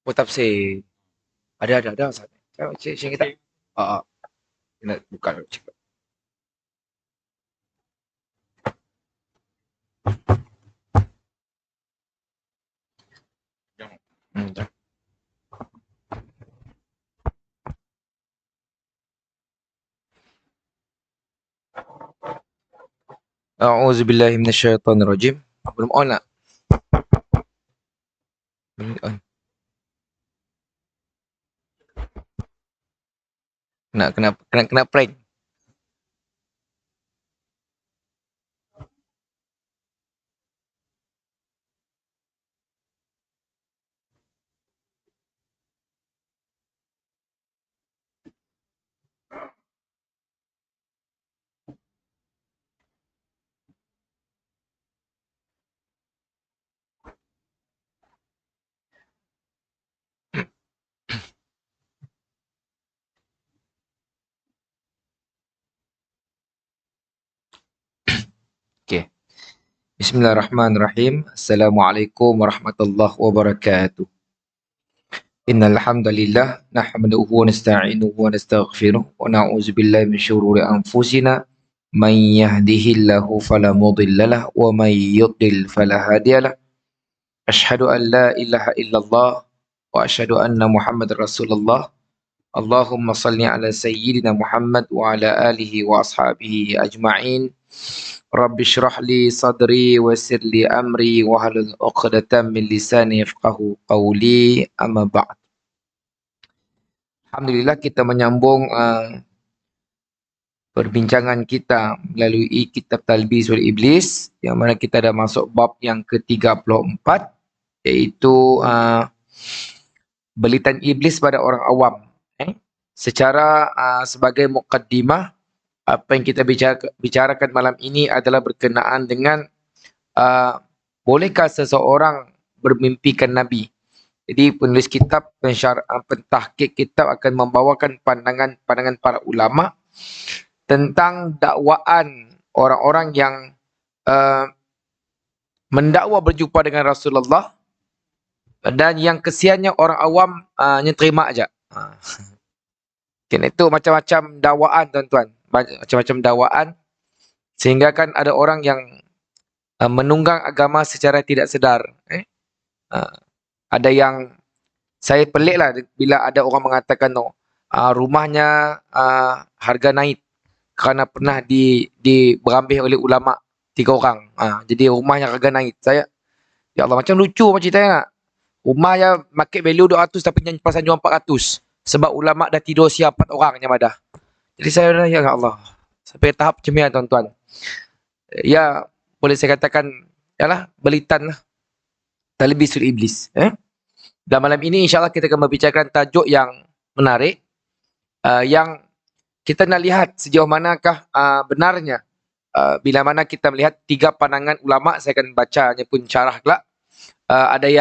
Oh, tafsir. Ada Ustaz. Saya kita. Ah, kena buka dulu cakap. Jap. A'udzubillahi minasyaitonirrajim. Belum on nak? Belum on. Kena prank. Okey. Bismillahirrahmanirrahim. Assalamualaikum warahmatullahi wabarakatuh. Innal hamdalillah nahmaduhu wa nasta'inuhu wa nastaghfiruh wa na'udzu billahi min syururi anfusina may yahdihillahu fala mudhillalah wa may yudlil fala hadiyalah. Asyhadu an la ilaha illallah wa asyhadu anna Muhammadar Rasulullah. Allahumma salli ala sayyidina Muhammad wa ala alihi wa ashabihi ajma'in. Rabbi syrah li sadri wa yassir li amri wa hlul 'uqdatam min lisani yafqahu qawli, amma ba'd. Alhamdulillah kita menyambung perbincangan kita melalui kitab Talbis wal Iblis, yang mana kita dah masuk bab yang ke-34, iaitu belitan iblis pada orang awam. Secara sebagai muqaddimah, apa yang kita bicarakan malam ini adalah berkenaan dengan bolehkah seseorang bermimpikan Nabi. Jadi penulis kitab, pentahqiq kitab akan membawakan pandangan para ulama tentang dakwaan orang-orang yang mendakwa berjumpa dengan Rasulullah, dan yang kesiannya orang awam yang terima aja. Itu macam-macam dakwaan, tuan-tuan. Macam-macam dakwaan, sehingga kan ada orang yang menunggang agama secara tidak sedar. Ada yang, saya pelik lah bila ada orang mengatakan rumahnya harga naik kerana pernah berambih oleh ulama 3 orang. Jadi rumahnya harga naik. Saya, ya Allah, macam lucu macam ceritanya nak. Rumahnya market value 200 tapi pasal jual 400. Sebab ulama dah tidur siap 4 orang yang ada. Jadi saya dah, ya Allah, sampai tahap macam ni, tuan-tuan. Ya, boleh saya katakan, yalah, belitan lah. Talbisul Iblis. Dan malam ini insyaAllah kita akan membicarakan tajuk yang menarik, yang kita nak lihat sejauh manakah benarnya. Bila mana kita melihat 3 pandangan ulama', saya akan bacanya pun syarah kelak. Ada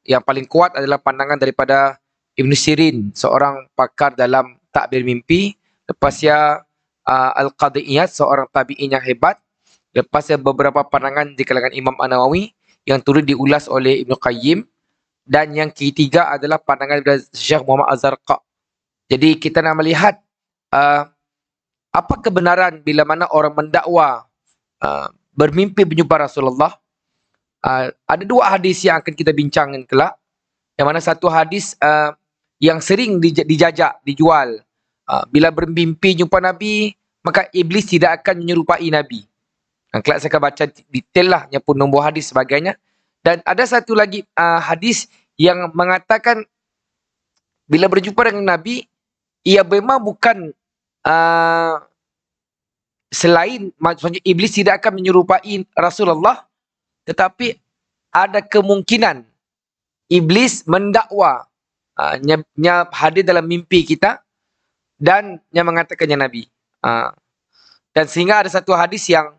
yang paling kuat adalah pandangan daripada Ibn Sirin, seorang pakar dalam takbir mimpi. Lepasnya Al-Qadiyat, seorang tabi'in yang hebat. Lepasnya beberapa pandangan di kalangan Imam An-Nawawi yang turut diulas oleh Ibn Qayyim. Dan yang ketiga adalah pandangan dari Syekh Muhammad Az-Zarqa. Jadi kita nak melihat apa kebenaran bila mana orang mendakwa bermimpi berjumpa Rasulullah. Ada 2 hadis yang akan kita bincangkan kelak. Yang mana satu hadis yang sering dijajak, dijual. Bila bermimpi jumpa Nabi, maka iblis tidak akan menyerupai Nabi. Kelak saya akan baca detail lah, yang pun nombor hadis sebagainya. Dan ada satu lagi hadis yang mengatakan bila berjumpa dengan Nabi, ia memang bukan selain, maksudnya iblis tidak akan menyerupai Rasulullah, tetapi ada kemungkinan iblis mendakwa hadir dalam mimpi kita dan yang mengatakannya Nabi. Dan sehingga ada satu hadis yang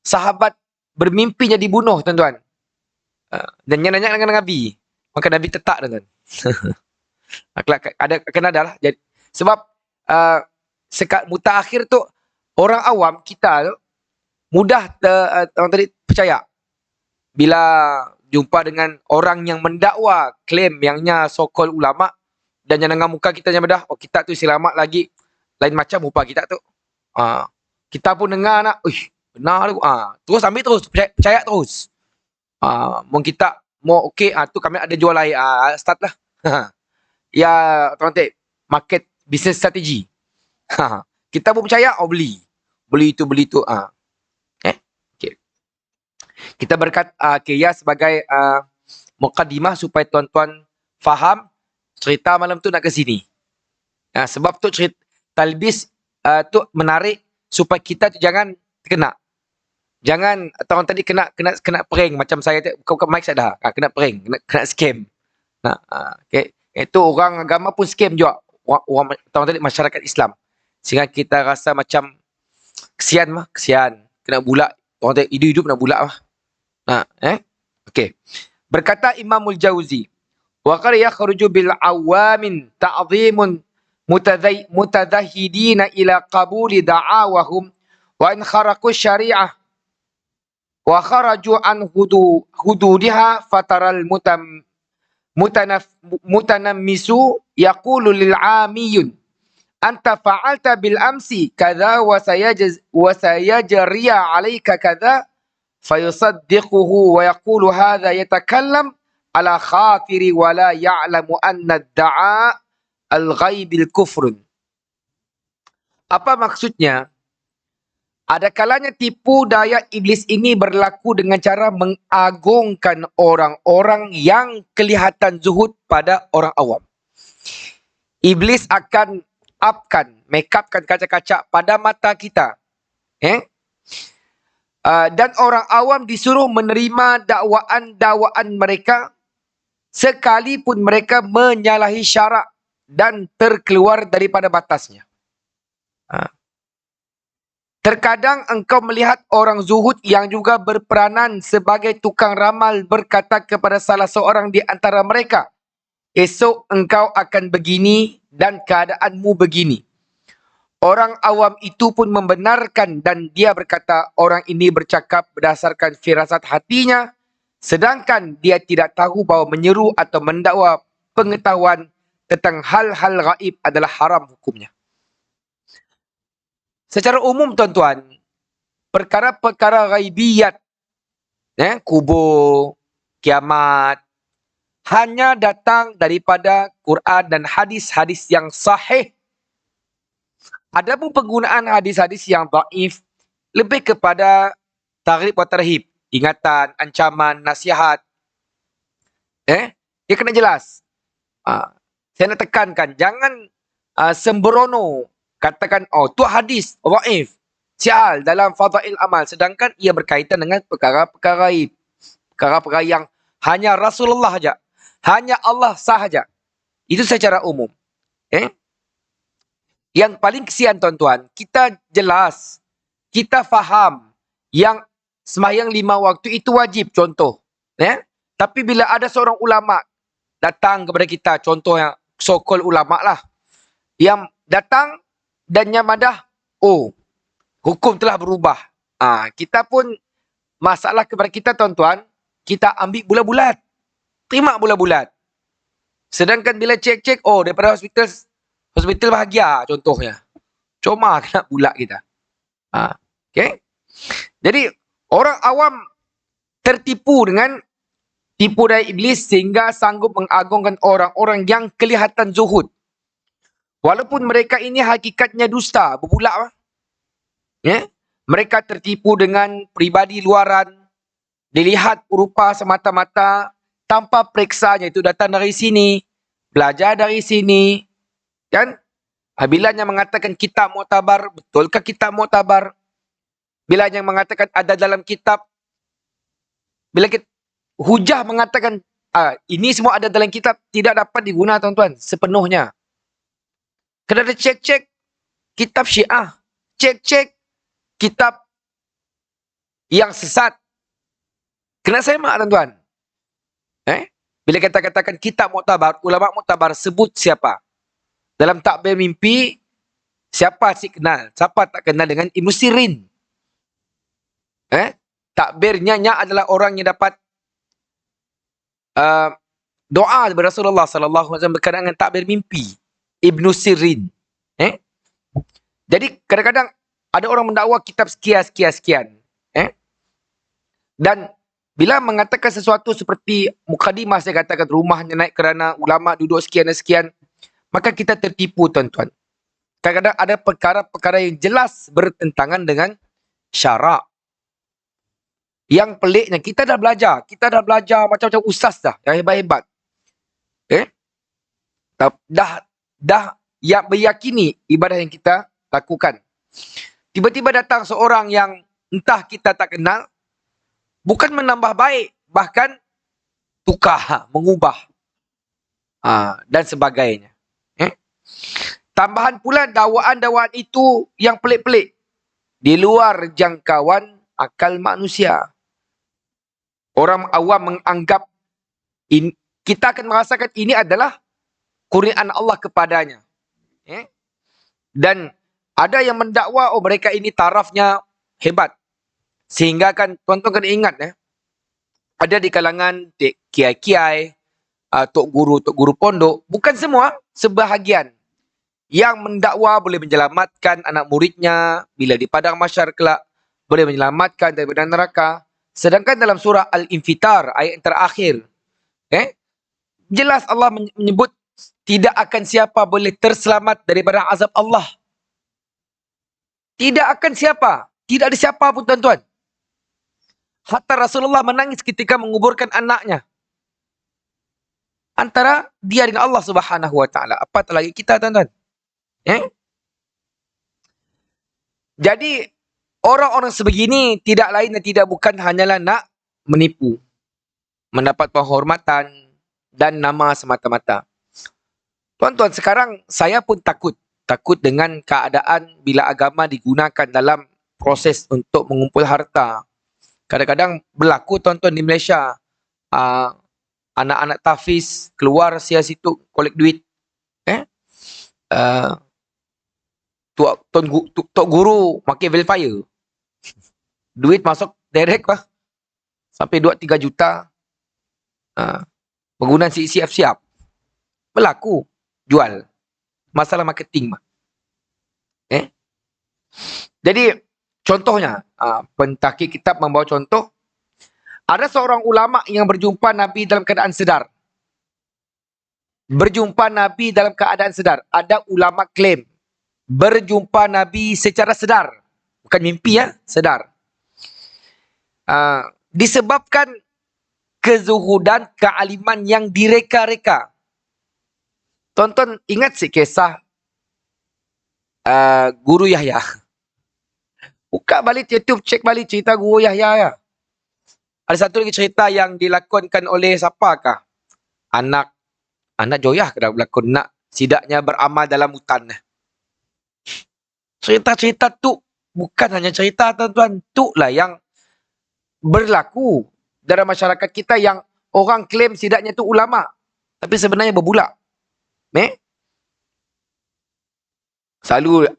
sahabat bermimpinya dibunuh, tuan-tuan. Dan yang nanya dengan Nabi, maka Nabi tetak, tuan-tuan. Akan ada lah. Sebab mutakhir tu, orang awam kita tu mudah orang tadi percaya. Bila jumpa dengan orang yang mendakwa klaim yangnya so-called ulama dan jangan muka kita yang bedah, oh kita tu selamat lagi lain macam rupa kita tu. Kita pun dengar nak, benar tu. Terus ambil terus, percaya terus. Mau kita mau okey, tu kami ada jual air, start lah. Ya, tuan-tuan, market business strategi. Kita pun percaya, beli. Beli tu. Okay. Kita berkata, ya sebagai muqaddimah supaya tuan-tuan faham cerita malam tu nak ke sini. Sebab tu cerita talbis tu menarik supaya kita tu jangan kena. Jangan orang tadi kena prank macam saya tu, bukan mic saya dah. Kena prank, kena scam. Okay. Itu orang agama pun scam juga. Orang tadi masyarakat Islam. Sehingga kita rasa macam kesian. Kena bulak. Orang tadi hidup nak bulak mah. Okey. Berkata Imamul Jauzi, wa qad yakhruju bil awamin ta'dhimun mutadahhidina ila qabuli da'awahum wa in kharaqu syari'ah wa kharaju an hududiha fataral mutanammisu yaqulu lil amiyun anta fa'alta bil amsi kadza wa sayajriya 'alayka kadza fayusaddiquhu wa yaqulu hadha yatakallam ala khatiri wa la ya'lamu anna ad-da'a al-ghaibil kufrun. Apa maksudnya? Ada kalanya tipu daya iblis ini berlaku dengan cara mengagungkan orang-orang yang kelihatan zuhud pada orang awam. Iblis akan make upkan kaca-kaca pada mata kita. Dan orang awam disuruh menerima dakwaan mereka sekalipun mereka menyalahi syarak dan terkeluar daripada batasnya. Terkadang engkau melihat orang zuhud yang juga berperanan sebagai tukang ramal berkata kepada salah seorang di antara mereka, esok engkau akan begini dan keadaanmu begini. Orang awam itu pun membenarkan dan dia berkata orang ini bercakap berdasarkan firasat hatinya, sedangkan dia tidak tahu bahawa menyeru atau mendakwa pengetahuan tentang hal-hal gaib adalah haram hukumnya. Secara umum tuan-tuan, perkara-perkara ghaibiyat, kubur, kiamat, hanya datang daripada Quran dan hadis-hadis yang sahih. Adapun penggunaan hadis-hadis yang dhaif lebih kepada targhib wa tarhib, ingatan, ancaman, nasihat. Dia kena jelas. Saya nak tekankan, jangan sembrono katakan, tu hadis dhaif, sial dalam fadail amal, sedangkan ia berkaitan dengan perkara-perkara gaib. Perkara-perkara yang hanya Rasulullah saja, hanya Allah sahaja. Itu secara umum. Yang paling kesian tuan-tuan, kita jelas, kita faham yang sembahyang 5 waktu itu wajib, contoh. Tapi bila ada seorang ulama datang kepada kita, contoh yang so-called ulama lah, yang datang dan nyamadah, hukum telah berubah. Kita pun, masalah kepada kita tuan-tuan, kita ambil bulat-bulat. Terima bulat-bulat. Sedangkan bila cek-cek, daripada hospital bahagia contohnya. Cuma kena bulat kita. Okay? Jadi, orang awam tertipu dengan tipu daya iblis sehingga sanggup mengagungkan orang-orang yang kelihatan zuhud. Walaupun mereka ini hakikatnya dusta, berbulak. Mereka tertipu dengan pribadi luaran, dilihat rupa semata-mata, tanpa periksanya, itu datang dari sini, belajar dari sini. Kan? Bila yang mengatakan kitab muktabar, betulkah kitab muktabar? Bila yang mengatakan ada dalam kitab, bila kita, hujah mengatakan, ini semua ada dalam kitab, tidak dapat digunakan tuan-tuan, sepenuhnya. Kena ada cek-cek kitab Syiah. Cek-cek kitab yang sesat. Kena semak tuan-tuan. Bila kita katakan kitab muktabar, ulama muktabar sebut siapa. Dalam takbir mimpi, siapa si kenal? Siapa tak kenal dengan Ibn Sirin? Takbirnya adalah orang yang dapat uh, doa daripada Rasulullah sallallahu alaihi wasallam berkenaan dengan takbir mimpi. Ibnu Sirin. Jadi kadang-kadang ada orang mendakwa kitab sekian. Dan bila mengatakan sesuatu seperti mukadimah, saya katakan rumahnya naik kerana ulama duduk sekian dan sekian, maka kita tertipu, tuan-tuan. Kadang-kadang ada perkara-perkara yang jelas bertentangan dengan syarak. Yang peliknya, kita dah belajar macam-macam ustaz dah, yang hebat-hebat. Dah yang meyakini ibadah yang kita lakukan. Tiba-tiba datang seorang yang entah kita tak kenal, bukan menambah baik, bahkan tukar, mengubah. Dan sebagainya. Tambahan pula dakwaan-dakwaan itu yang pelik-pelik. Di luar jangkauan akal manusia. Orang awam menganggap, kita akan merasakan ini adalah kurniaan Allah kepadanya. Dan ada yang mendakwa, mereka ini tarafnya hebat. Sehingga kan tuan-tuan kena ingat, ada di kalangan kiai-kiai, tok guru pondok, bukan semua, sebahagian yang mendakwa boleh menyelamatkan anak muridnya bila di padang mahsyar kelak, boleh menyelamatkan daripada neraka. Sedangkan dalam surah Al-Infitar ayat yang terakhir, jelas Allah menyebut tidak akan siapa boleh terselamat daripada azab Allah. Tidak akan siapa, tidak ada siapa pun, tuan-tuan. Hatta Rasulullah menangis ketika menguburkan anaknya. Antara dia dengan Allah Subhanahu wa taala. Apatah lagi kita, tuan-tuan. Jadi orang-orang sebegini tidak lain dan tidak bukan hanyalah nak menipu, mendapat penghormatan dan nama semata-mata. Tuan-tuan, sekarang saya pun takut dengan keadaan bila agama digunakan dalam proses untuk mengumpul harta. Kadang-kadang berlaku, tuan-tuan, di Malaysia, anak-anak tahfiz keluar situ kolek duit. Tok guru pakai verifier. Duit masuk direct lah. Sampai 2-3 juta. Penggunaan siap-siap. Berlaku. Jual. Masalah marketing. Jadi, contohnya, pentahqiq kitab membawa contoh. Ada seorang ulama yang berjumpa Nabi dalam keadaan sedar. Ada ulama klaim berjumpa Nabi secara sedar. Bukan mimpi, sedar. Disebabkan kezuhudan, kealiman yang direka-reka. Tonton, ingat si kisah Guru Yahya. Buka balik YouTube, cek balik cerita Guru Yahya ya. Ada satu lagi cerita yang dilakonkan oleh siapakah? Anak Joyah kena berlakon, nak sidaknya beramal dalam hutan. Cerita-cerita tu bukan hanya cerita, tuan-tuan. Tu lah yang berlaku dalam masyarakat kita, yang orang klaim sidaknya tu ulama. Tapi sebenarnya berbulak. Selalu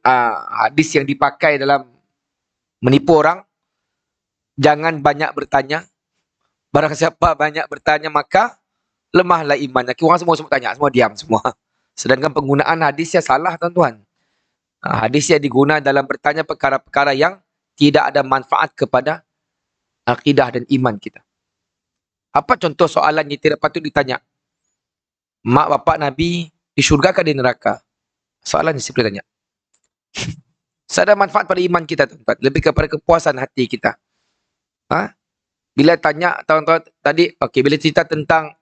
hadis yang dipakai dalam menipu orang, jangan banyak bertanya. Barang siapa banyak bertanya, maka lemahlah imannya. Orang semua tanya, semua diam semua. Sedangkan penggunaan hadisnya salah, tuan-tuan. Hadisnya digunakan dalam bertanya perkara-perkara yang tidak ada manfaat kepada akidah dan iman kita. Apa contoh soalan yang tidak patut ditanya? Mak bapak Nabi di syurga ke di neraka? Soalan yang saya tanya. Ada manfaat pada iman kita, tuan-tuan. Lebih kepada kepuasan hati kita. Bila tanya, tuan-tuan tadi, bila cerita tentang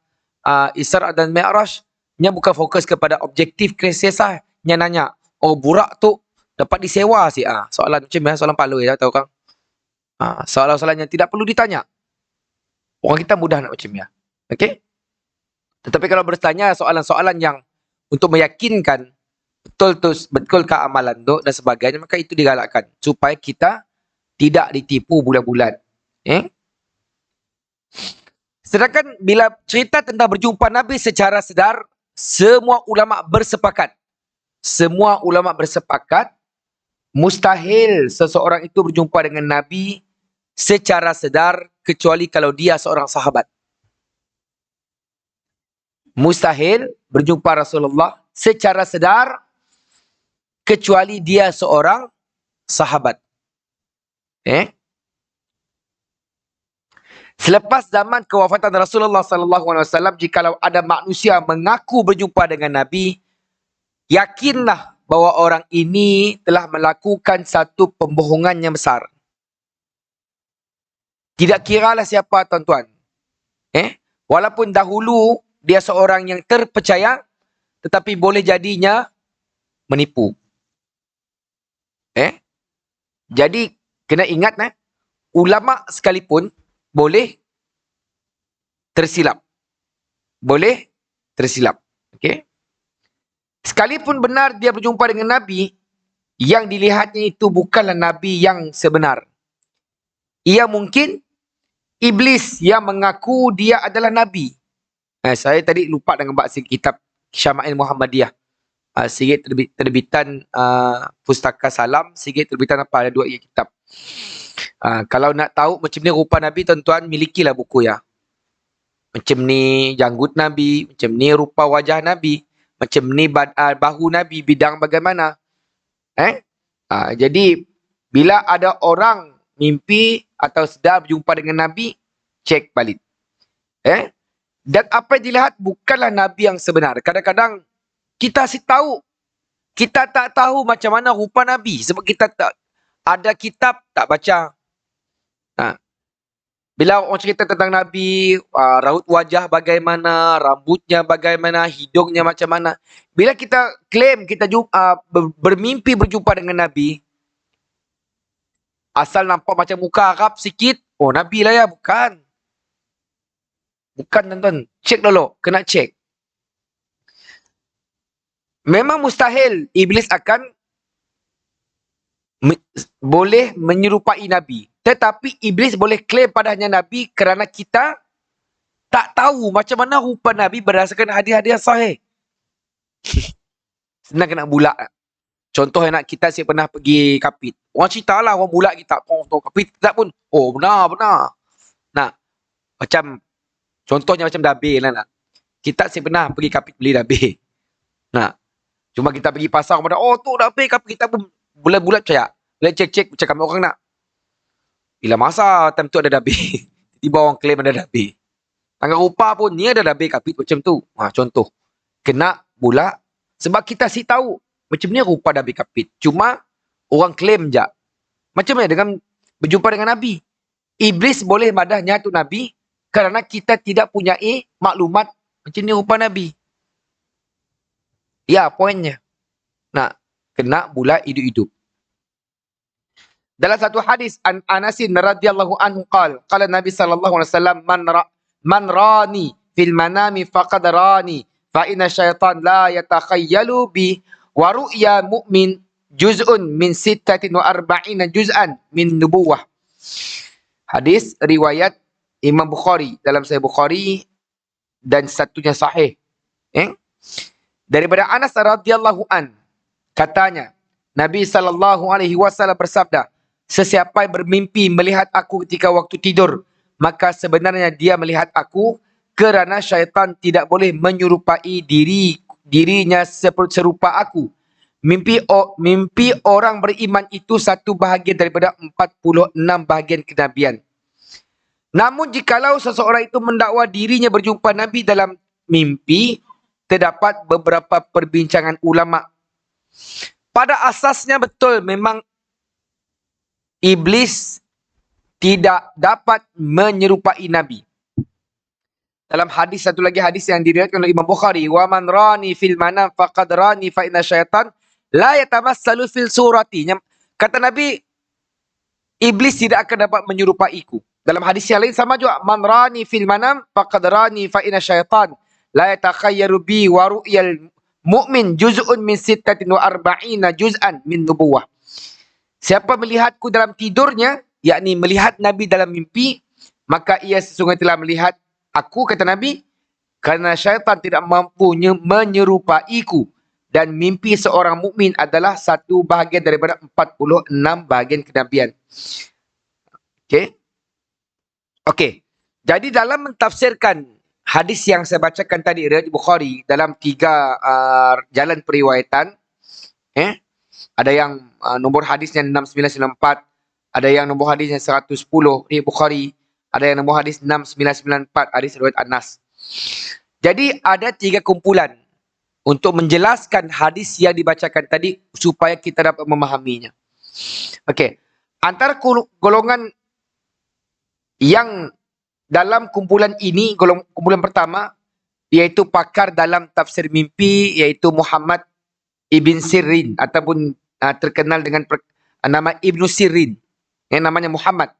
Isra dan Mi'raj, nya bukan fokus kepada objektif kisah, nya nanya, burak tu dapat disewa sih. Soalan macam soalan palu ya, tahu kan? Soalan-soalan yang tidak perlu ditanya. Orang kita mudah nak macam ya. Okey? Tetapi kalau bertanya soalan-soalan yang untuk meyakinkan betulkah amalan tu dan sebagainya, maka itu digalakkan supaya kita tidak ditipu bulan-bulan. Sedangkan bila cerita tentang berjumpa Nabi secara sedar, semua ulama bersepakat mustahil seseorang itu berjumpa dengan Nabi secara sedar kecuali kalau dia seorang sahabat. mustahil berjumpa Rasulullah secara sedar kecuali dia seorang sahabat. Selepas zaman kewafatan Rasulullah sallallahu alaihi wasallam, jikalau ada manusia mengaku berjumpa dengan Nabi, yakinlah bahawa orang ini telah melakukan satu pembohongan yang besar. Tidak kiralah siapa, tuan-tuan. Walaupun dahulu dia seorang yang terpercaya, tetapi boleh jadinya menipu. Jadi kena ingat, ulama sekalipun boleh tersilap. Boleh tersilap. Okey. Sekalipun benar dia berjumpa dengan Nabi, yang dilihatnya itu bukanlah Nabi yang sebenar. Ia mungkin iblis yang mengaku dia adalah Nabi. Saya tadi lupa dengan bahasa kitab Syama'il Muhammadiyah. Sikit terbitan Pustaka Salam, sikit terbitan apa, ada 2 kitab. Kalau nak tahu macam ni rupa Nabi, tuan-tuan, milikilah buku ya. Macam ni janggut Nabi, macam ni rupa wajah Nabi, macam ni bahu Nabi, bidang bagaimana. Jadi bila ada orang mimpi atau sedar berjumpa dengan Nabi, cek balik. Dan apa yang dilihat bukanlah Nabi yang sebenar. Kadang-kadang kita tahu, kita tak tahu macam mana rupa Nabi sebab kita tak ada kitab, tak baca. Bila orang cerita tentang Nabi, raut wajah bagaimana, rambutnya bagaimana, hidungnya macam mana. Bila kita klaim kita bermimpi berjumpa dengan Nabi, asal nampak macam muka Arab sikit, oh Nabi lah ya, bukan. Bukan, tuan-tuan. Cek dulu, kena cek. Memang mustahil iblis akan boleh menyerupai Nabi. Tetapi iblis boleh klaim padanya Nabi kerana kita tak tahu macam mana rupa Nabi berdasarkan hadis-hadis sahih. Senang kena bulat. Contoh anak kita saya pernah pergi Kapit. Orang cerita lah, orang bulat kita. Kapit tak pun. Oh benar. Nah, macam contohnya macam dabir lah nak. Kita saya pernah pergi Kapit beli dabir. Nah, cuma kita pergi pasar, oh tu dabir Kapit, kita pun bulat-bulat percaya. Bila cek-cek macam kami orang nak. Bila masa time tu ada dabir. Tiba orang klaim ada dabir. Tangga rupa pun ni ada dabir Kapit macam tu. Contoh. Kena bulat. Sebab kita tahu macam ni rupa dabir Kapit. Cuma orang klaim je. Macam mana dengan berjumpa dengan Nabi? Iblis boleh madahnya tu Nabi kerana kita tidak punya maklumat macam ni rupa Nabi. Ya, poinnya. Nah, kena bulat hidup-hidup. Dalam satu hadis Anasin radhiyallahu anhu qala Nabi sallallahu alaihi wasallam man rani fil manami faqad rani fa inna syaitan la yatakhayyalu bi wa ru'ya mu'min juz'un min 46 juz'an min nubuwah. Hadis riwayat Imam Bukhari dalam Sahih Bukhari dan satunya sahih. Daripada Anas radhiyallahu an, katanya Nabi sallallahu alaihi wasallam bersabda, sesiapa yang bermimpi melihat aku ketika waktu tidur, maka sebenarnya dia melihat aku kerana syaitan tidak boleh menyerupai dirinya serupa aku. Mimpi orang beriman itu satu bahagian daripada 46 bahagian kenabian. Namun jikalau seseorang itu mendakwa dirinya berjumpa Nabi dalam mimpi, terdapat beberapa perbincangan ulama. Pada asasnya betul memang iblis tidak dapat menyerupai Nabi. Dalam hadis, satu lagi hadis yang diriwayatkan oleh Imam Bukhari, wa man rani fil manam faqad rani fa inna syaitan la yatamassalu fil surati. Kata Nabi, iblis tidak akan dapat menyerupaiku. Dalam hadis yang lain sama juga, man rani fil manam faqad rani fa inna syaitan la yatakhayyaru bi wa ru'yal mu'min juz'un min 46 juz'an min nubuwah. Siapa melihatku dalam tidurnya, yakni melihat Nabi dalam mimpi, maka ia sesungguhnya telah melihat aku, kata Nabi, kerana syaitan tidak mampu menyerupaiku. Dan mimpi seorang mukmin adalah satu bahagian daripada 46 bahagian kenabian. Okey. Jadi dalam mentafsirkan hadis yang saya bacakan tadi riwayat Bukhari dalam 3 jalan periwayatan, ada yang nombor hadisnya 6994, ada yang nombor hadisnya 110 ni Bukhari, ada yang nombor hadis 6994 hadis riwayat Anas. Jadi ada 3 kumpulan untuk menjelaskan hadis yang dibacakan tadi supaya kita dapat memahaminya. Okey. Antara golongan yang dalam kumpulan ini, kumpulan pertama, iaitu pakar dalam tafsir mimpi, iaitu Muhammad Ibn Sirin, ataupun terkenal dengan nama Ibnu Sirin, yang namanya Muhammad.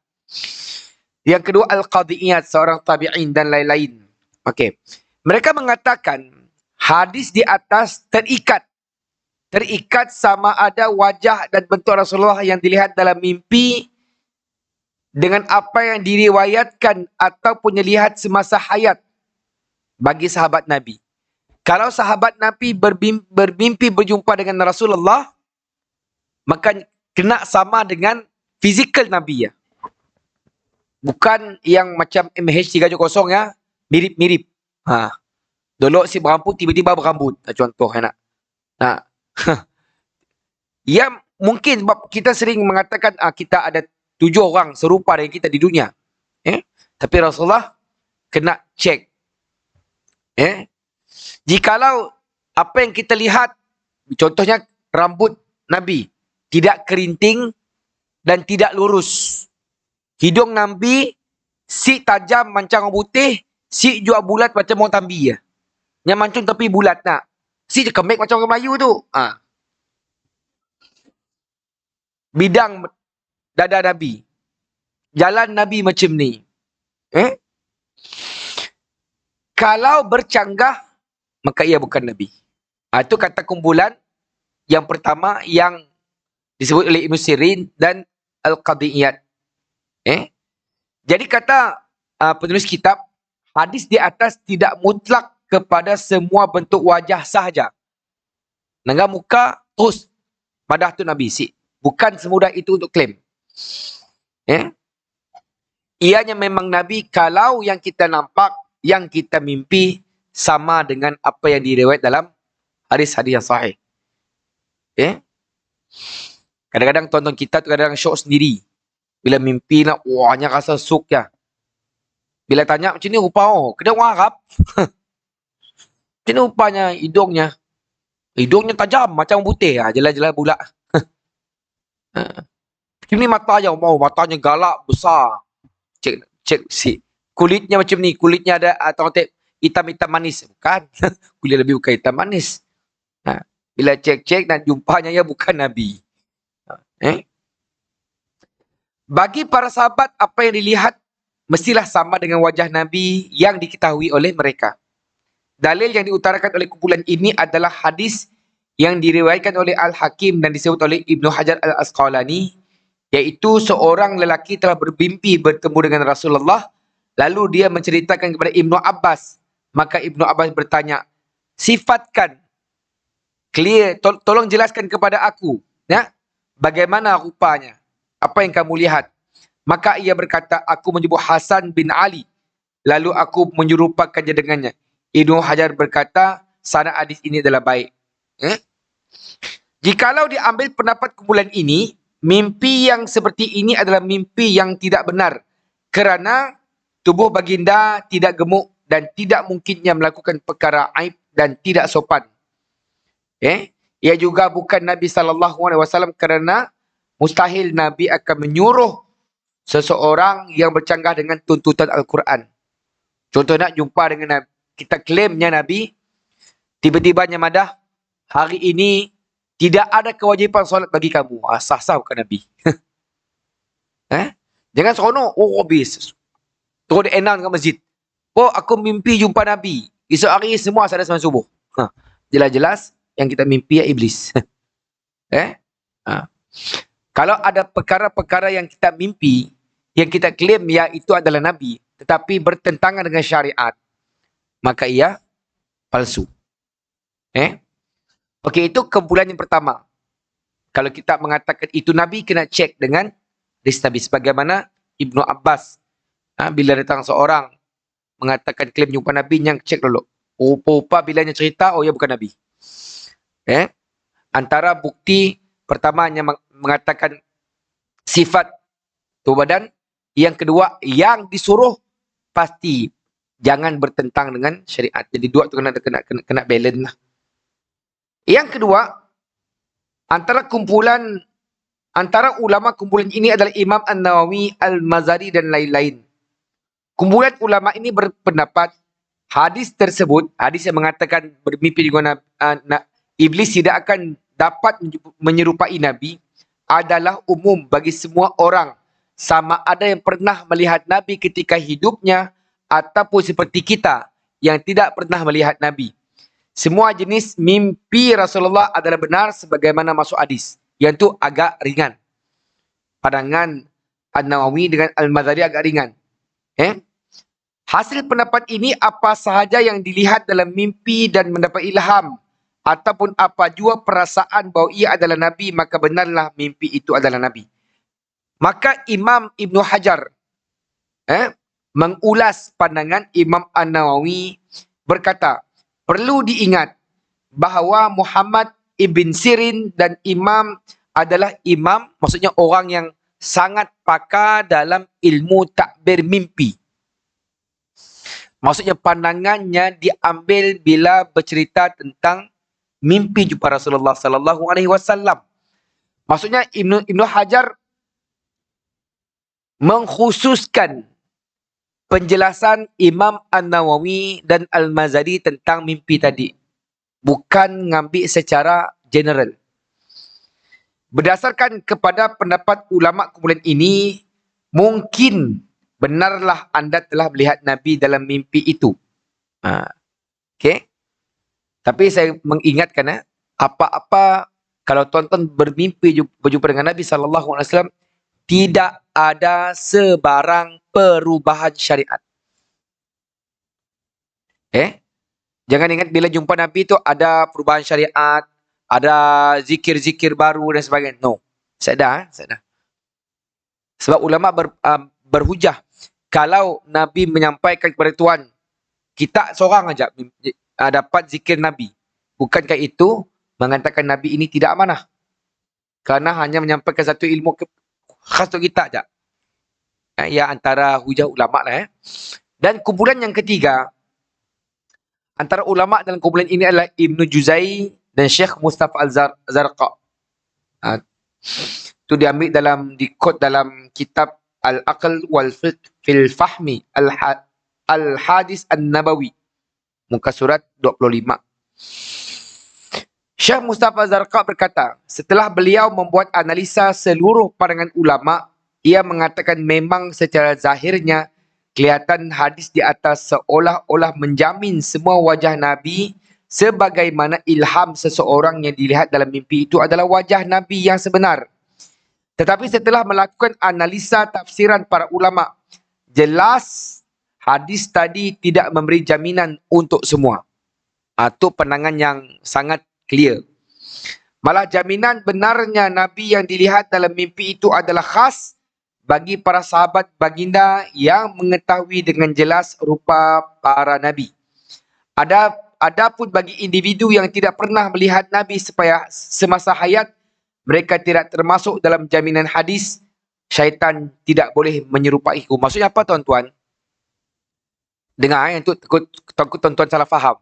Yang kedua Al-Qadiyat, seorang tabi'in dan lain-lain. Okey. Mereka mengatakan hadis di atas terikat sama ada wajah dan bentuk Rasulullah yang dilihat dalam mimpi dengan apa yang diriwayatkan ataupun dilihat semasa hayat bagi sahabat Nabi. Kalau sahabat Nabi bermimpi berjumpa dengan Rasulullah, maka kena sama dengan fizikal Nabi ya. Bukan yang macam MH370 ya, mirip-mirip. Dulu si berambut tiba-tiba berambut. Contoh nak. Ya mungkin sebab kita sering mengatakan kita ada 7 orang serupa dengan kita di dunia. Tapi Rasulullah kena cek. Jikalau apa yang kita lihat, contohnya rambut Nabi tidak kerinting dan tidak lurus. Hidung Nabi si tajam macam orang putih, si juga bulat macam orang Tambi ya. Yang mancung tapi bulat nak. Si je kemek macam orang Melayu tu. Bidang dada Nabi. Jalan Nabi macam ni. Kalau bercanggah, maka ia bukan Nabi. Itu kata kumpulan yang pertama yang disebut oleh Ibn Sirin dan Al-Qadiyat. Jadi kata penulis kitab, hadis di atas tidak mutlak kepada semua bentuk wajah sahaja. Nangga muka, terus padah tu Nabi. Bukan semudah itu untuk klaim. Ianya memang Nabi kalau yang kita nampak, yang kita mimpi sama dengan apa yang diriwayat dalam hadis-hadis yang sahih. Kadang-kadang tonton kita tu kadang-kadang syok sendiri. Bila mimpi nak, wahnya rasa syok ya. Bila tanya macam ni rupa kena orang Arab. Macam ni rupanya hidungnya. Hidungnya tajam macam putih. Jelas-jelas bulat. Ini matanya matanya galak besar. Cek si kulitnya macam ni, kulitnya ada atau hitam-hitam manis. Bukan. Kulit lebih bukan hitam manis. Bila cek-cek dan jumpanya ya bukan Nabi. Bagi para sahabat apa yang dilihat mestilah sama dengan wajah Nabi yang diketahui oleh mereka. Dalil yang diutarakan oleh kumpulan ini adalah hadis yang diriwayatkan oleh Al-Hakim dan disebut oleh Ibnu Hajar Al-Asqalani, iaitu seorang lelaki telah bermimpi bertemu dengan Rasulullah, lalu dia menceritakan kepada Ibnu Abbas. Maka Ibnu Abbas bertanya, sifatkan, clear, tolong jelaskan kepada aku, ya, bagaimana rupanya, apa yang kamu lihat. Maka ia berkata, aku menyebut Hasan bin Ali, lalu aku menyerupakannya dengannya. Ibnu Hajar berkata, sanad hadis ini adalah baik. Jikalau diambil pendapat kumpulan ini, mimpi yang seperti ini adalah mimpi yang tidak benar. Kerana tubuh baginda tidak gemuk dan tidak mungkinnya melakukan perkara aib dan tidak sopan. Ia juga bukan Nabi SAW kerana mustahil Nabi akan menyuruh seseorang yang bercanggah dengan tuntutan Al-Quran. Contoh nak jumpa dengan Nabi. Kita klaimnya Nabi, tiba-tiba madah, hari ini tidak ada kewajipan solat bagi kamu. Sah-sah bukan Nabi. Jangan seronok, habis. Terus dia announce kat masjid. Aku mimpi jumpa Nabi. Esok hari semua salat sembahyang subuh. Jelas-jelas yang kita mimpi ya iblis. Kalau ada perkara-perkara yang kita mimpi, yang kita klaim ya itu adalah Nabi, tetapi bertentangan dengan syariat, maka ia palsu. Okey, itu kumpulan yang pertama. Kalau kita mengatakan itu Nabi, kena cek dengan hadis Nabi. Sebagaimana Ibnu Abbas, bila datang seorang mengatakan klaim jumpa Nabi, yang cek dulu. Rupa-rupa bilanya cerita, oh ya bukan Nabi. Antara bukti pertamanya mengatakan sifat tubuh badan, yang kedua yang disuruh pasti jangan bertentang dengan syariat. Jadi dua tu kena balance lah. Yang kedua, antara ulama kumpulan ini adalah Imam An-Nawawi, Al-Mazari dan lain-lain. Kumpulan ulama ini berpendapat hadis tersebut, hadis yang mengatakan bermimpi dengan iblis tidak akan dapat menyerupai Nabi, adalah umum bagi semua orang, sama ada yang pernah melihat Nabi ketika hidupnya ataupun seperti kita yang tidak pernah melihat Nabi. Semua jenis mimpi Rasulullah adalah benar sebagaimana masuk hadis. Yang itu agak ringan. Pandangan An-Nawawi dengan Al-Mazari agak ringan. Hasil pendapat ini, apa sahaja yang dilihat dalam mimpi dan mendapat ilham, ataupun apa jua perasaan bahawa ia adalah Nabi, maka benarlah mimpi itu adalah Nabi. Maka Imam Ibn Hajar mengulas pandangan Imam An-Nawawi, berkata, perlu diingat bahawa Muhammad Ibn Sirin dan Imam adalah imam, maksudnya orang yang sangat pakar dalam ilmu takbir mimpi. Maksudnya pandangannya diambil bila bercerita tentang mimpi jumpa Rasulullah sallallahu alaihi wasallam. Maksudnya Ibn Hajar mengkhususkan penjelasan Imam An-Nawawi dan Al-Mazari tentang mimpi tadi. Bukan ngambil secara general. Berdasarkan kepada pendapat ulama kumpulan ini, mungkin benarlah anda telah melihat Nabi dalam mimpi itu. Okey. Tapi saya mengingatkan, apa-apa kalau tuan-tuan bermimpi berjumpa dengan Nabi SAW, tidak ada sebarang perubahan syariat. Jangan ingat bila jumpa Nabi itu ada perubahan syariat, ada zikir-zikir baru dan sebagainya. No. Saya dah. Sebab ulama berhujah, kalau Nabi menyampaikan kepada Tuhan, kita seorang aja dapat zikir Nabi. Bukankah itu mengatakan Nabi ini tidak amanah? Karena hanya menyampaikan satu ilmu khas untuk kita aja. Ya, antara hujah ulama lah. Dan kumpulan yang ketiga, antara ulama dalam kumpulan ini adalah Ibn Juzai dan Syekh Mustafa Al-Zarqa. Itu diambil di-quote dalam kitab Al-Aql wal fil Fahmi Al-Hadis An-Nabawi, muka surat 25. Syekh Mustafa Zarqa berkata, setelah beliau membuat analisa seluruh pandangan ulama, ia mengatakan memang secara zahirnya kelihatan hadis di atas seolah-olah menjamin semua wajah Nabi sebagaimana ilham seseorang yang dilihat dalam mimpi itu adalah wajah Nabi yang sebenar. Tetapi setelah melakukan analisa tafsiran para ulama, jelas hadis tadi tidak memberi jaminan untuk semua. Itu pandangan yang sangat clear. Malah jaminan benarnya Nabi yang dilihat dalam mimpi itu adalah khas bagi para sahabat baginda yang mengetahui dengan jelas rupa para Nabi. Adapun bagi individu yang tidak pernah melihat Nabi semasa hayat, mereka tidak termasuk dalam jaminan hadis, syaitan tidak boleh menyerupaiku. Maksudnya apa tuan-tuan? Dengar yang tu takut tuan-tuan salah faham.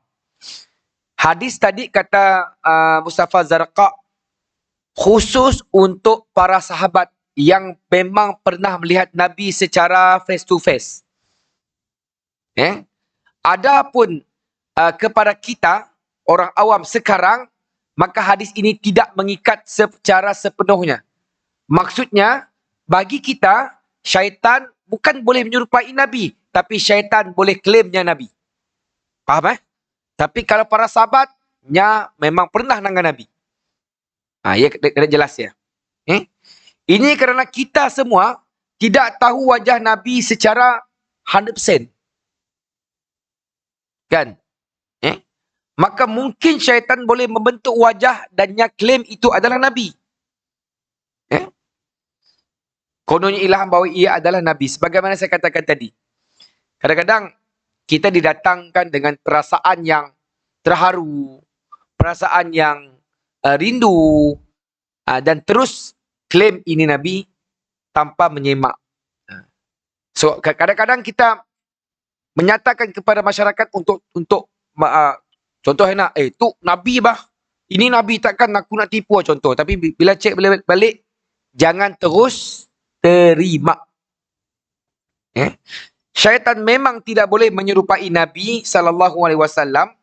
Hadis tadi kata Mustafa Zarqa khusus untuk para sahabat yang memang pernah melihat Nabi secara face to face. Adapun kepada kita orang awam sekarang, maka hadis ini tidak mengikat secara sepenuhnya. Maksudnya, bagi kita, syaitan bukan boleh menyerupai Nabi, tapi syaitan boleh klaimnya Nabi. Faham Tapi kalau para sahabatnya memang pernah dengan Nabi. Ya, kena jelas ya. Ini kerana kita semua tidak tahu wajah Nabi secara 100%. Kan? Maka mungkin syaitan boleh membentuk wajah dan yang klaim itu adalah Nabi. Kononnya ilham bahawa ia adalah Nabi. Sebagaimana saya katakan tadi. Kadang-kadang kita didatangkan dengan perasaan yang terharu, perasaan yang rindu, dan terus klaim ini Nabi tanpa menyemak. So kadang-kadang kita menyatakan kepada masyarakat untuk contohnya tu Nabi bah, ini Nabi, takkan aku nak tipu contoh. Tapi bila cek balik, jangan terus terima. Syaitan memang tidak boleh menyerupai Nabi SAW,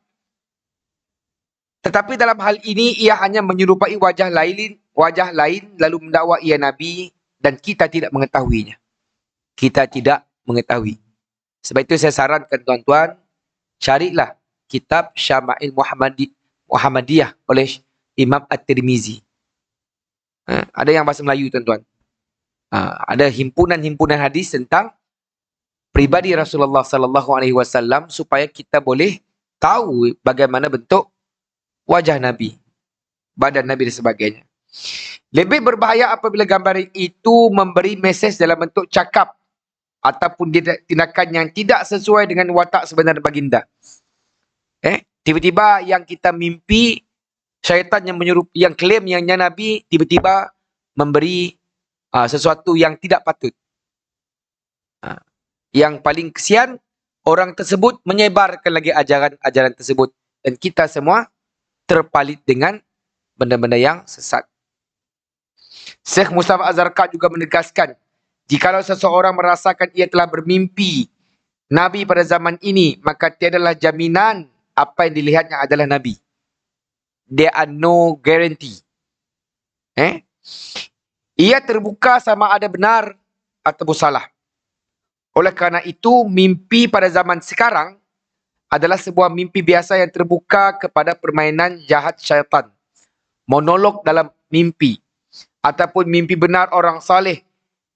tetapi dalam hal ini ia hanya menyerupai wajah lain lalu mendakwa ia Nabi, dan kita tidak mengetahuinya. Kita tidak mengetahui. Sebab itu saya sarankan tuan-tuan, carilah kitab Syama'il Muhammadiyah oleh Imam At-Tirmizi. Ada yang bahasa Melayu tuan-tuan. Ada himpunan-himpunan hadis tentang pribadi Rasulullah sallallahu alaihi wasallam, supaya kita boleh tahu bagaimana bentuk wajah Nabi, badan Nabi dan sebagainya. Lebih berbahaya apabila gambar itu memberi mesej dalam bentuk cakap ataupun tindakan yang tidak sesuai dengan watak sebenar baginda. Tiba-tiba yang kita mimpi, syaitan yang klaim yang Nabi tiba-tiba memberi sesuatu yang tidak patut. Yang paling kesian, orang tersebut menyebarkan lagi ajaran tersebut, dan kita semua terpalit dengan benda-benda yang sesat. Syekh Mustafa Az-Zarqat juga menegaskan, jikalau seseorang merasakan ia telah bermimpi Nabi pada zaman ini, maka tiadalah jaminan apa yang dilihatnya adalah Nabi. There are no guarantee. Ia terbuka sama ada benar ataupun salah. Oleh kerana itu, mimpi pada zaman sekarang adalah sebuah mimpi biasa yang terbuka kepada permainan jahat syaitan. Monolog dalam mimpi, ataupun mimpi benar orang saleh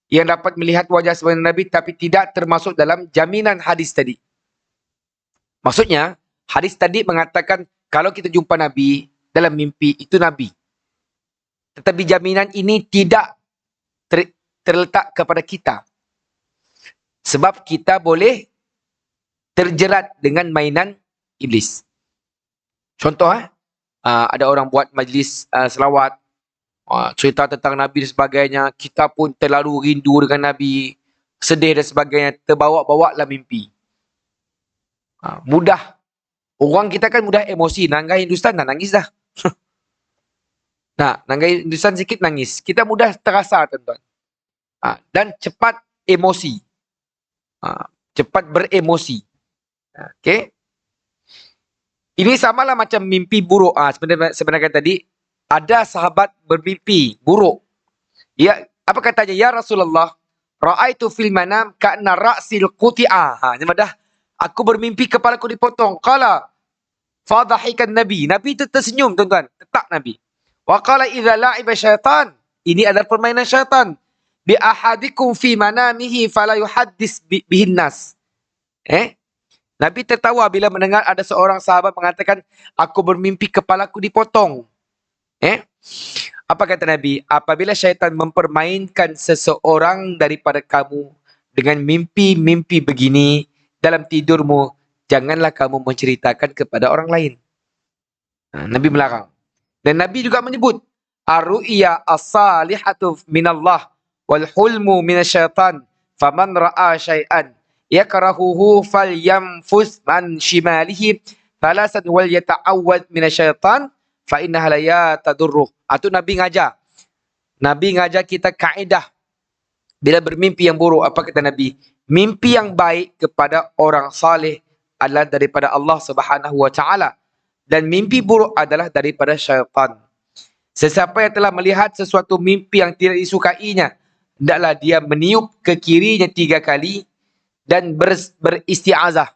yang dapat melihat wajah sebenar Nabi, tapi tidak termasuk dalam jaminan hadis tadi. Maksudnya, hadis tadi mengatakan kalau kita jumpa Nabi dalam mimpi, itu Nabi. Tetapi jaminan ini tidak terletak kepada kita. Sebab kita boleh terjerat dengan mainan iblis. Contoh, ada orang buat majlis selawat, cerita tentang Nabi dan sebagainya. Kita pun terlalu rindu dengan Nabi, sedih dan sebagainya, terbawa-bawa lah mimpi. Mudah. Orang kita kan mudah emosi. Nanggai Hindustan dah nangis dah. Nanggai Hindustan sikit nangis. Kita mudah terasa, tuan-tuan. Dan cepat emosi. Cepat beremosi. Okey. Ini samalah macam mimpi buruk. Sebenarnya tadi ada sahabat bermimpi buruk. Ya, apa katanya? Ya Rasulullah, ra'aitu fil manam ka'anna ra'sil quti'a. Dah aku bermimpi kepalaku dipotong. Qala fadhahikan Nabi. Nabi itu tersenyum, tuan-tuan. Tetap Nabi. Wa qala idza la'iba syaitan. Ini adalah permainan syaitan. Bi ahadikum fi manamihi fala yuhaddis bihin nas. Nabi tertawa bila mendengar ada seorang sahabat mengatakan, aku bermimpi kepalaku dipotong. Apa kata Nabi? Apabila syaitan mempermainkan seseorang daripada kamu dengan mimpi-mimpi begini dalam tidurmu, janganlah kamu menceritakan kepada orang lain. Nabi melarang. Dan Nabi juga menyebut, ar-ru'ya as-salihatu minallah wal hulmu minasyaitan, faman ra'a syai'an yakrahuhu falyamfus man shimalihi thalasan wal yata'awwad minasyaitan fa innaha la yatadurruh. Itu Nabi ngajar. Nabi ngajar kita kaedah bila bermimpi yang buruk. Apa kata Nabi? Mimpi yang baik kepada orang saleh adalah daripada Allah Subhanahu wa taala, dan mimpi buruk adalah daripada syaitan. Sesiapa yang telah melihat sesuatu mimpi yang tidak disukainya, hendaklah dia meniup ke kirinya 3 kali dan beristiazah.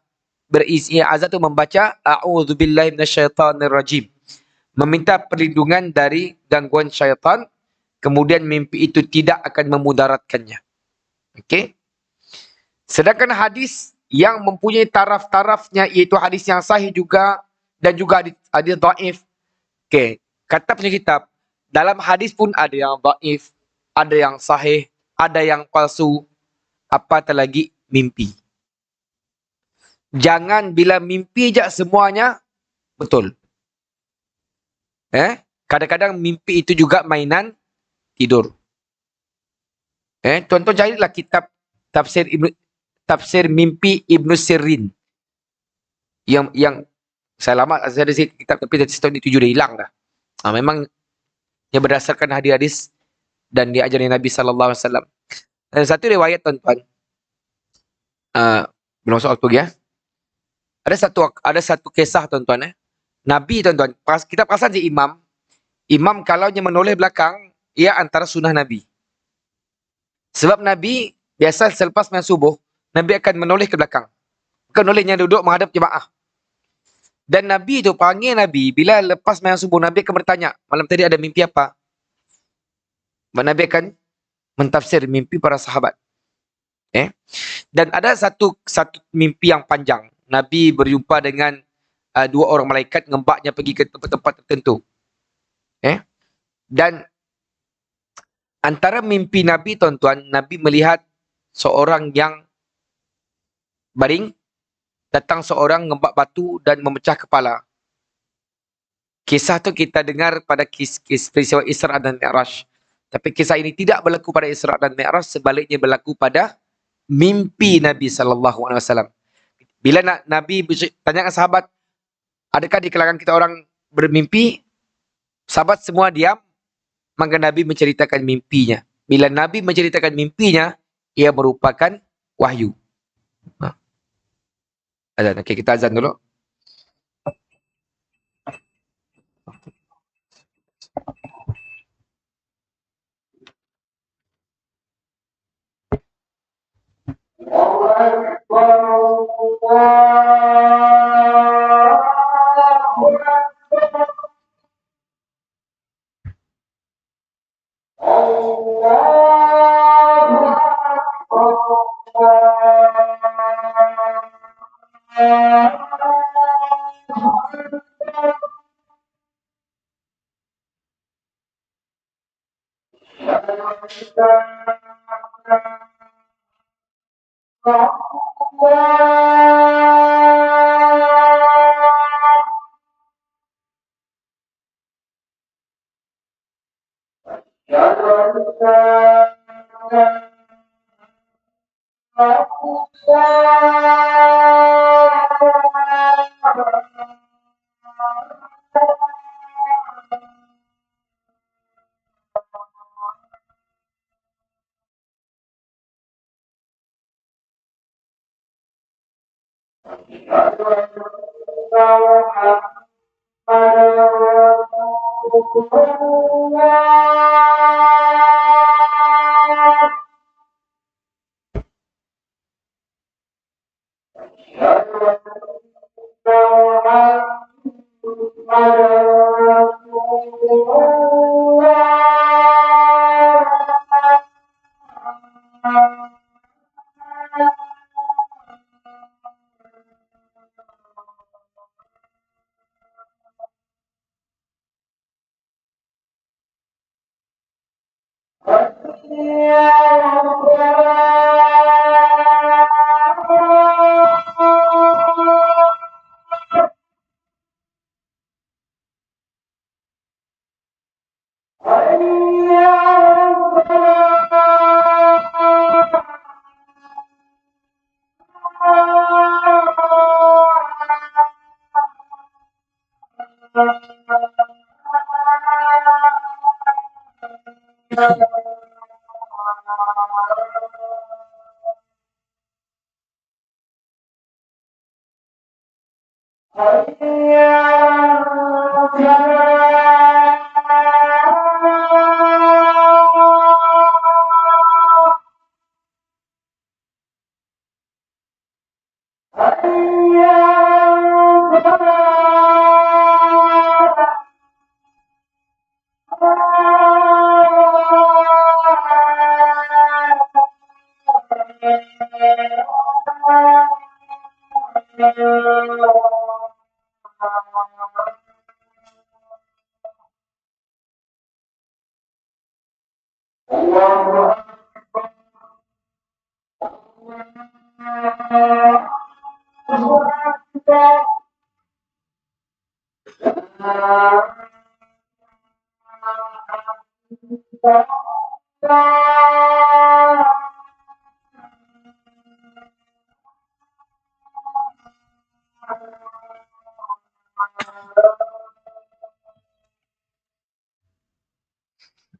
Beristiazah itu membaca a'udzubillahi minasyaitonirrajim. Meminta perlindungan dari gangguan syaitan, kemudian mimpi itu tidak akan memudaratkannya. Okey. Sedangkan hadis yang mempunyai taraf-tarafnya, iaitu hadis yang sahih juga dan juga hadis dhaif. Okey, kata punya kitab, dalam hadis pun ada yang dhaif, ada yang sahih, ada yang palsu, apatah lagi mimpi. Jangan bila mimpi je semuanya betul. Kadang-kadang mimpi itu juga mainan tidur. Tuan-tuan carilah kitab tafsir mimpi Ibnu Sirin. Yang saya lama saya ada kitab tapi tahun itu sudah hilang dah. Memang yang berdasarkan hadis-hadis dan diajari Nabi sallallahu alaihi wasallam. Dan satu riwayat tuan-tuan. Belum soal tu ya. Ada satu kisah tuan-tuan. Nabi tuan-tuan, kita perasan si imam. Imam kalau dia menoleh belakang, ia antara sunnah Nabi. Sebab Nabi biasa selepas main subuh, Nabi akan menoleh ke belakang. Bukan nolehnya duduk menghadap jemaah. Dan Nabi itu panggil Nabi, bila lepas main subuh, Nabi akan bertanya, malam tadi ada mimpi apa? Nabi akan mentafsir mimpi para sahabat. Dan ada satu mimpi yang panjang. Nabi berjumpa dengan dua orang malaikat, ngembaknya pergi ke tempat-tempat tertentu. Dan antara mimpi Nabi tuan-tuan, Nabi melihat seorang yang baring, datang seorang ngembak batu dan memecah kepala. Kisah tu kita dengar pada peristiwa Isra dan Mi'raj. Tapi kisah ini tidak berlaku pada Isra dan Mi'raj, sebaliknya berlaku pada mimpi Nabi SAW. Bila Nabi tanyakan sahabat, adakah di kalangan kita orang bermimpi? Sahabat semua diam, maka Nabi menceritakan mimpinya. Bila Nabi menceritakan mimpinya, ia merupakan wahyu. Azan. Okey, kita azan dulu.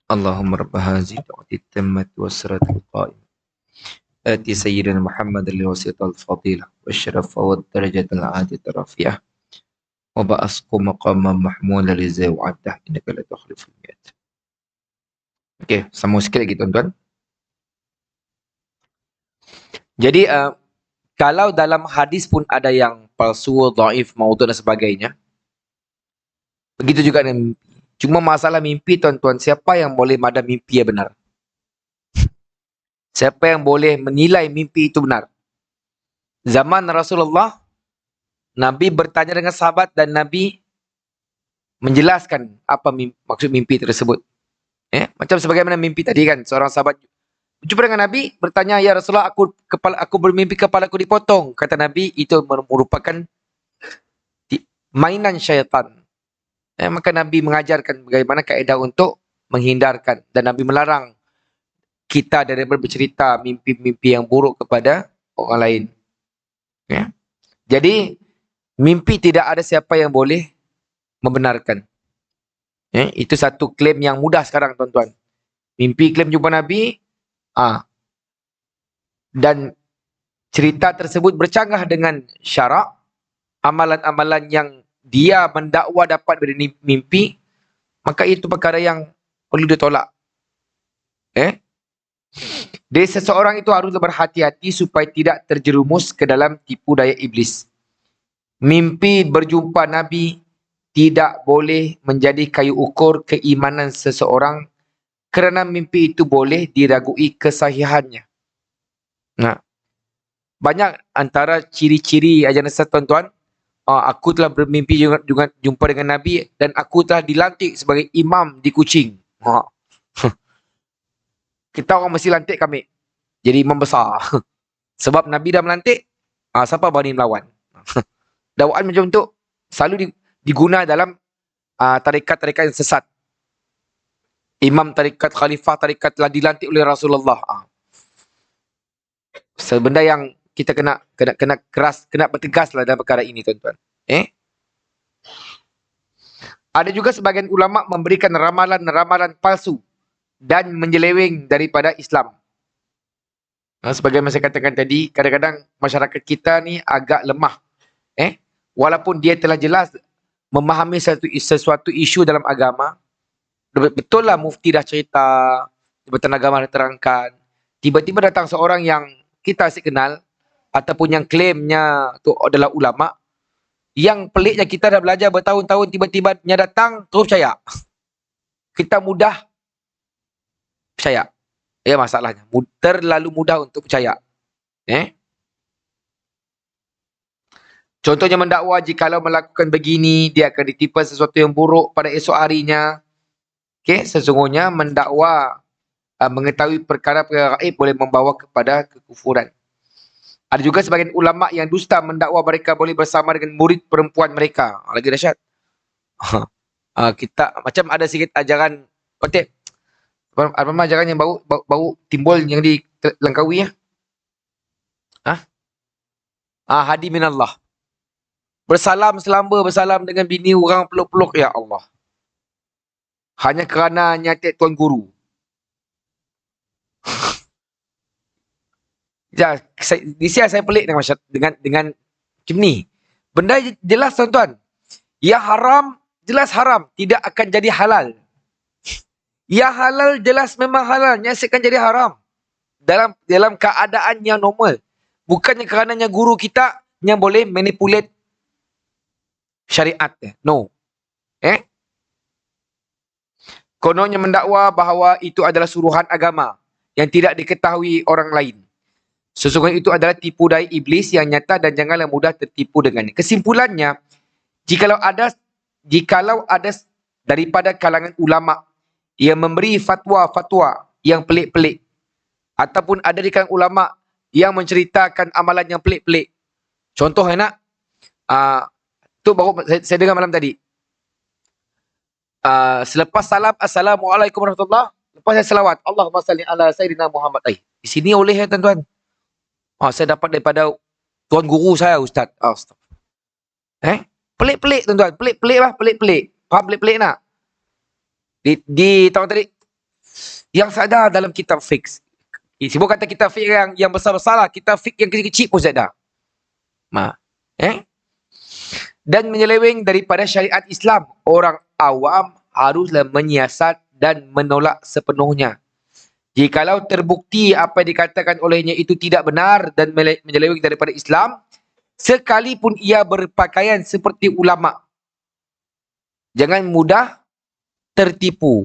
Allahumma rabb hadhihi da'wati tammat wasratul qa'im. آتي سيدنا محمد الوسيط الفضيلة والشرف والدرجة العالية الرفيعة وبأسق مقاما محمولا لزي وعده إنك لا تخلف الميعاد. Okey, sambung sikit lagi tuan-tuan. Jadi kalau dalam hadis pun ada yang palsu, dhaif, maudhu dan sebagainya. Begitu juga dengan mimpi. Cuma masalah mimpi tuan-tuan, siapa yang boleh madam mimpi yang benar? Siapa yang boleh menilai mimpi itu benar? Zaman Rasulullah, Nabi bertanya dengan sahabat dan Nabi menjelaskan apa maksud mimpi tersebut. Macam sebagaimana mimpi tadi kan, seorang sahabat berjumpa dengan Nabi, bertanya, "Ya Rasulullah, aku bermimpi kepalaku dipotong." Kata Nabi, itu merupakan mainan syaitan. Maka Nabi mengajarkan bagaimana kaedah untuk menghindarkan. Dan Nabi melarang kita dari bercerita mimpi-mimpi yang buruk kepada orang lain. Jadi, mimpi tidak ada siapa yang boleh membenarkan. Itu satu klaim yang mudah sekarang, tuan-tuan. Mimpi klaim jumpa Nabi, dan cerita tersebut bercanggah dengan syarak, amalan-amalan yang dia mendakwa dapat dari mimpi, maka itu perkara yang perlu ditolak. Jadi seseorang itu harus berhati-hati supaya tidak terjerumus ke dalam tipu daya iblis. Mimpi berjumpa Nabi tidak boleh menjadi kayu ukur keimanan seseorang kerana mimpi itu boleh diragui kesahihannya. Nah, banyak antara ciri-ciri ajaran sesat, tuan-tuan. Aku telah bermimpi juga jumpa dengan Nabi dan aku telah dilantik sebagai imam di Kuching. Kita orang mesti lantik kami jadi imam besar. Sebab Nabi dah melantik, siapa berani melawan? Dakwaan macam tu selalu diguna dalam tarikat-tarikat yang sesat. Imam tarikat, khalifah tarikat telah dilantik oleh Rasulullah. Sebenda yang kita kena keras, kena bertegaslah dalam perkara ini, tuan-tuan. Ada juga sebagian ulama memberikan ramalan-ramalan palsu dan menjeleweng daripada Islam. Sebagai saya katakan tadi, kadang-kadang masyarakat kita ni agak lemah. Walaupun dia telah jelas memahami sesuatu isu dalam agama, betul lah mufti dah cerita, Jabatan Agama dah terangkan, tiba-tiba datang seorang yang kita asyik kenal, ataupun yang klaimnya tu adalah ulama, yang peliknya kita dah belajar bertahun-tahun, tiba-tiba dia datang, terus percaya. Kita mudah percaya. Masalahnya, terlalu mudah untuk percaya. Contohnya mendakwa jikalau melakukan begini, dia akan ditimpa sesuatu yang buruk pada esok harinya. Sesungguhnya mendakwa mengetahui perkara-perkara gaib boleh membawa kepada kekufuran. Ada juga sebagian ulama yang dusta mendakwa mereka boleh bersama dengan murid perempuan mereka. Lagi dahsyat. Kita macam ada sikit ajaran Patip. Apa ajaran yang baru timbul yang dilengkawi ya? Hadi minallah. Bersalam selamba, bersalam dengan bini orang, peluk-peluk, ya Allah. Hanya kerana nyatik tuan guru. Di sini saya pelik dengan macam ni. Benda jelas, tuan-tuan. Yang haram, jelas haram. Tidak akan jadi halal. Yang halal, jelas memang halal. Yang akan jadi haram. Dalam keadaan yang normal. Bukannya kerananya guru kita yang boleh manipulate syariat. No. Kononnya mendakwa bahawa itu adalah suruhan agama yang tidak diketahui orang lain. Sesungguhnya itu adalah tipu daya iblis yang nyata dan janganlah mudah tertipu dengannya. Kesimpulannya, jikalau ada daripada kalangan ulama yang memberi fatwa-fatwa yang pelik-pelik, ataupun ada di kalangan ulama yang menceritakan amalan yang pelik-pelik. Contoh, Ah, tu baru saya dengar malam tadi. Selepas salam Assalamualaikum warahmatullahi, lepas saya selawat Allahumma salli ala Sayyidina Muhammad. Di sini oleh ya tuan-tuan. Saya dapat daripada tuan guru saya Ustaz. Pelik-pelik tuan-tuan, pelik-pelik lah, pelik-pelik. Faham pelik-pelik nak? Di tahun tadi yang sadar dalam kitab fiqh. Sibuk kata kitab fiqh yang besar-besar lah, kitab fiqh yang kecil-kecil pun sadar. Dan menyeleweng daripada syariat Islam, orang awam haruslah menyiasat dan menolak sepenuhnya. Jikalau terbukti apa yang dikatakan olehnya itu tidak benar dan menyeleweng daripada Islam, sekalipun ia berpakaian seperti ulama, jangan mudah tertipu.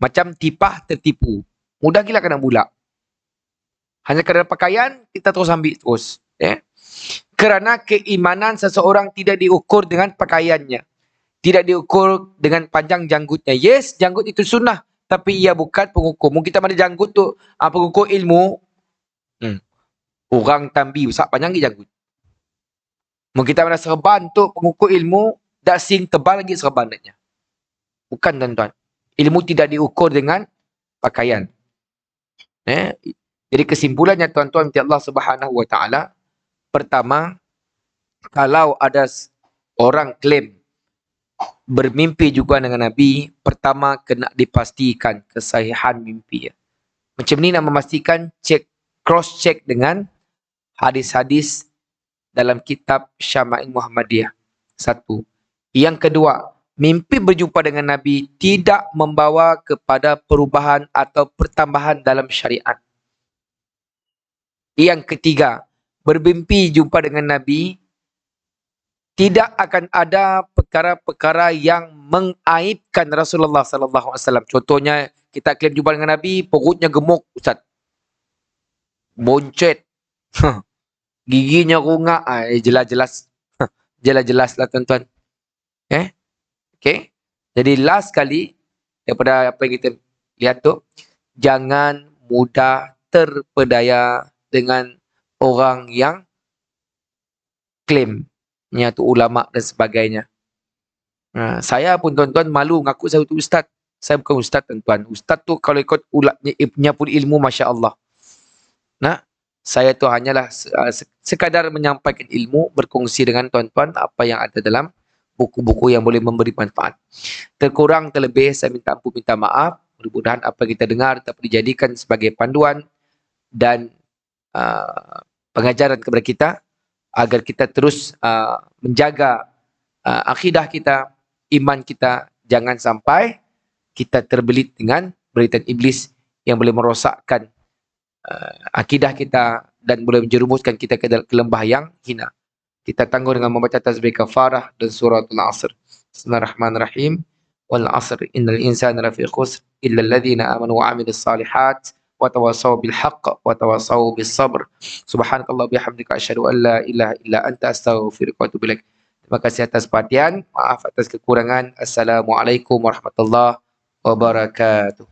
Macam tipah tertipu. Mudah gila kena bulak. Hanya kerana pakaian, kita terus ambil terus. Kerana keimanan seseorang tidak diukur dengan pakaiannya. Tidak diukur dengan panjang janggutnya. Yes, janggut itu sunnah. Tapi ia bukan pengukur. Mungkin kita mana janggut tu pengukur ilmu. Orang tambi besar panjang lagi janggut. Mungkin kita mana serban tu pengukur ilmu. Dah sing tebal lagi serbannya. Bukan tuan-tuan. Ilmu tidak diukur dengan pakaian. Jadi kesimpulannya tuan-tuan, Allah Subhanahu Wa Taala, pertama, kalau ada orang klaim bermimpi juga dengan Nabi, pertama kena dipastikan kesahihan mimpi. Macam ni nak memastikan, cross check dengan hadis-hadis dalam kitab Syama'il Muhammadiyah. Satu. Yang kedua, mimpi berjumpa dengan Nabi tidak membawa kepada perubahan atau pertambahan dalam syariat. Yang ketiga, bermimpi jumpa dengan Nabi tidak akan ada perkara-perkara yang mengaibkan Rasulullah sallallahu alaihi wasallam. Contohnya, kita klaim jumpa dengan Nabi, perutnya gemuk, Ustaz. Boncet. Giginya rungak. Jelas-jelas. Jelas-jelas lah tuan-tuan. Okay. Jadi last kali, daripada apa yang kita lihat tu, jangan mudah terpedaya dengan orang yang klaimnya tu ulama dan sebagainya. Saya pun tuan-tuan malu mengaku saya tu ustaz. Saya bukan ustaz tuan-tuan. Ustaz tu kalau ikut punya pun ilmu, Masya Allah. Saya tu hanyalah sekadar menyampaikan ilmu, berkongsi dengan tuan-tuan apa yang ada dalam buku-buku yang boleh memberi manfaat. Terkurang terlebih saya minta ampun, minta maaf. Mudah-mudahan apa yang kita dengar dapat dijadikan sebagai panduan dan pengajaran kepada kita agar kita terus menjaga akidah kita, iman kita, jangan sampai kita terbelit dengan beritan iblis yang boleh merosakkan akidah kita dan boleh menjerumuskan kita ke lembah yang hina. Kita tangguh dengan membaca tasbih kafarah dan suratul Asr. Bismillahirrahmanirrahim. Wal 'asr innal insana lafi khusr illa alladhina amanu wa 'amilus salihat wa tawassaw bil haqq wa tawassaw bis sabr. Subhanakallah bihamdika asyhadu an la ilaha illa anta astaghfiruka wa atubu ilaik. Terima kasih atas perhatian. Maaf atas kekurangan. Assalamualaikum warahmatullahi wabarakatuh.